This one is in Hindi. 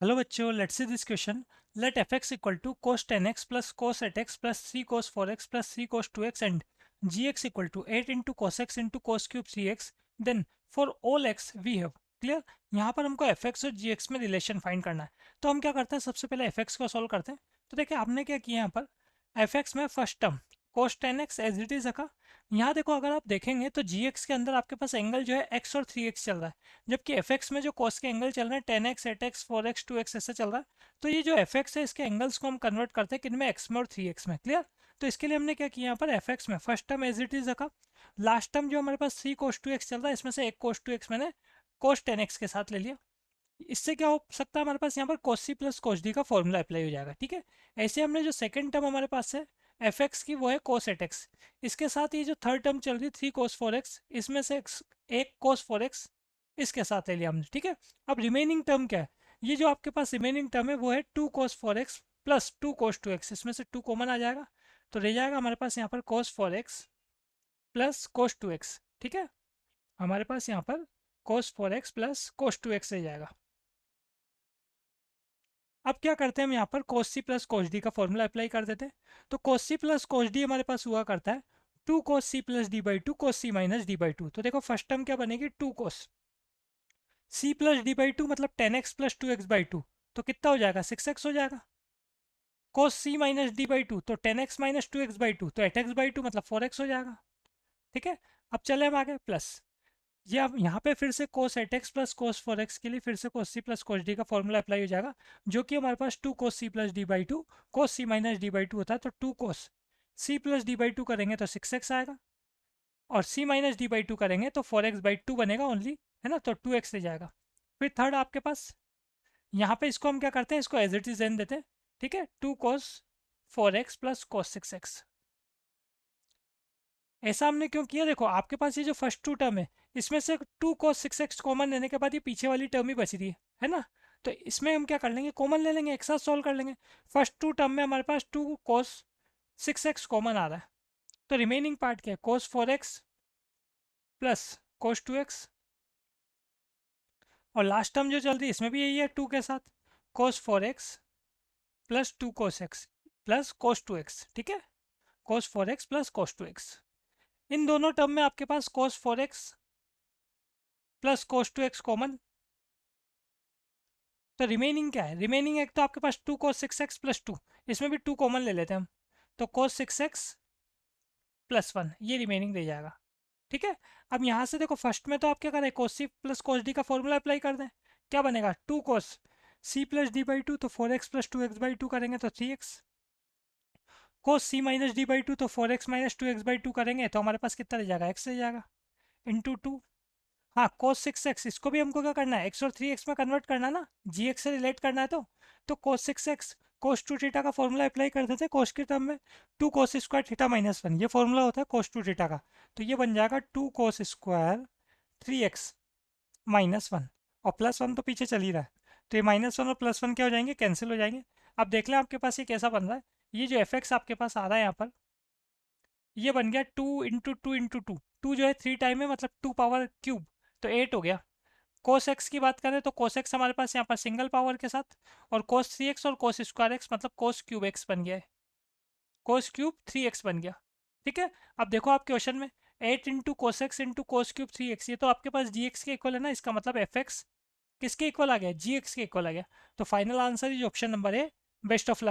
हेलो बच्चों, let's see this question. Let f x equal to cos 10x plus cos 8x plus c cos 4x plus c cos 2x and g x equal to 8 into cos x into cos cube 3x. Then for all x we have. Clear. यहाँ पर हमको एफ एक्स और जी एक्स में रिलेशन फाइंड करना है. तो हम क्या करते हैं, सबसे पहले एफ एक्स को सॉल्व करते हैं. तो देखिए आपने क्या किया यहाँ पर. एफ एक्स में first term cos 10x as it is रखा. यहाँ देखो, अगर आप देखेंगे तो जी एक्स के अंदर आपके पास एंगल जो है एक्स और 3x चल रहा है, जबकि एफ एक्स में जो कॉस के एंगल चल रहे हैं 10x 8x 4x 2x ऐसे चल रहा है. तो ये जो एफ एक्स है इसके एंगल्स को हम कन्वर्ट करते हैं किन में, एक्स में और 3x में. क्लियर. तो इसके लिए हमने क्या किया, यहाँ पर एफ एक्स में first term as it is रखा. लास्ट टर्म जो हमारे पास सी कोस 2x चल रहा है, इसमें से एक कोस 2x मैंने कोस 10x के साथ ले लिया. इससे क्या हो सकता है, हमारे पास यहाँ पर कोस सी प्लस कोस डी का फॉर्मूला अप्लाई हो जाएगा. ठीक है. ऐसे हमने जो सेकंड टर्म हमारे पास है एफ एक्स की, वो है कोस 8x. इसके साथ ये जो थर्ड टर्म चल रही है 3 कोस 4x, इसमें से एक कोस 4x इसके साथ ले लिया हमने. ठीक है. अब रिमेनिंग टर्म क्या है, ये जो आपके पास रिमेनिंग टर्म है वो है 2 कोस 4x प्लस 2 कोस 2x. इसमें से 2 कॉमन आ जाएगा, तो रह जाएगा हमारे पास यहाँ पर कोस 4x प्लस कोस 2x. ठीक है. हमारे पास यहाँ पर कोस 4x प्लस कोस 2x रह जाएगा. अब क्या करते हैं, हम यहाँ पर कोस सी प्लस कोस डी का फॉर्मूला अप्लाई कर देते हैं. तो कोस सी प्लस कोस डी हमारे पास हुआ करता है 2 cos C plus D by two cos C minus D by two. तो देखो फर्स्ट टर्म क्या बनेगी, 2 cos C plus D by two मतलब 10x plus 2x by two. तो कितना हो जाएगा, 6x हो जाएगा. कोस C minus D by two तो 10x minus 2x by two, तो 8x बाई टू मतलब 4x हो जाएगा. ठीक है. अब चले हम आगे प्लस. ये अब यहाँ पे फिर से कोस 8x प्लस कोस 4x के लिए फिर से cos C plus cos D का फॉर्मूला अप्लाई हो जाएगा, जो कि हमारे पास 2 cos C plus D by two cos C minus D by two होता है. तो 2 cos C plus D by two करेंगे तो 6x आएगा, और C minus D by two करेंगे तो 4x बाई टू बनेगा ओनली, है ना. तो 2x ले जाएगा. फिर थर्ड आपके पास यहाँ पे इसको हम क्या करते हैं, इसको एज इट इज एन देते हैं. ठीक है. 2 कोस 4x प्लस कोस 6x. ऐसा हमने क्यों किया, देखो आपके पास ये जो फर्स्ट टू टर्म है, इसमें से 2 cos 6x कॉमन लेने के बाद ये पीछे वाली टर्म ही बची रही है ना. तो इसमें हम क्या कर लेंगे, कॉमन ले लेंगे, एक साथ सॉल्व कर लेंगे. फर्स्ट टू टर्म में हमारे पास 2 cos 6x कॉमन आ रहा है. तो रिमेनिंग पार्ट क्या है, cos 4x plus cos 2x. और लास्ट टर्म जो चल रही है इसमें भी यही है 2 के साथ, cos 4x plus 2 cos x plus cos 2x. ठीक है. cos 4x plus cos 2x. इन दोनों टर्म में आपके पास cos 4x plus cos 2x common. तो रिमेनिंग क्या है, रिमेनिंग एक तो आपके पास 2 cos 6x प्लस 2, इसमें भी 2 कॉमन ले लेते हैं हम. तो cos 6x प्लस 1 ये रिमेनिंग रह जाएगा. ठीक है. अब यहाँ से देखो फर्स्ट में तो आप क्या करें, cos c plus cos d का फॉर्मूला अप्लाई कर दें. क्या बनेगा, 2 cos c plus D by two तो 4x plus 2x by two करेंगे तो 3x. cos c minus D by two तो 4x minus 2x by two करेंगे तो हमारे पास कितना रह जाएगा, x रह जाएगा इंटू टू. हाँ, cos 6x इसको भी हमको क्या करना है, x और 3x में कन्वर्ट करना है ना, gx से रिलेट करना है. तो cos 6x cos 2 थीटा का फॉर्मूला अप्लाई कर देते हैं cos के टर्म में. 2 cos स्क्वायर थीटा माइनस 1 ये फॉर्मूला होता है cos 2 थीटा का. तो ये बन जाएगा 2 cos स्क्वायर 3x माइनस 1, और प्लस 1 तो पीछे चल ही रहा है. तो ये माइनस 1 और प्लस 1 क्या हो जाएंगे, कैंसिल हो जाएंगे. अब देख लें आपके पास ये कैसा बन रहा है. ये जो एफ एक्स आपके पास आ रहा है यहाँ पर, ये बन गया 2 जो है 3 टाइम है, मतलब 2 पावर क्यूब, तो 8 हो गया. cos x की बात करें तो cos x हमारे पास यहाँ पर सिंगल पावर के साथ, और cos 3x और cos स्क्वायर x मतलब cos क्यूब x बन गया है, cos क्यूब 3x बन गया. ठीक है. अब देखो आप क्वेश्चन में 8 into cos x into cos cube 3x, ये तो आपके पास जी एक्स के इक्वल है ना, इसका मतलब एफ एक्स किसके इक्वल आ गया, जी एक्स के इक्वल आ गया. तो final answer is option number A. Best of luck.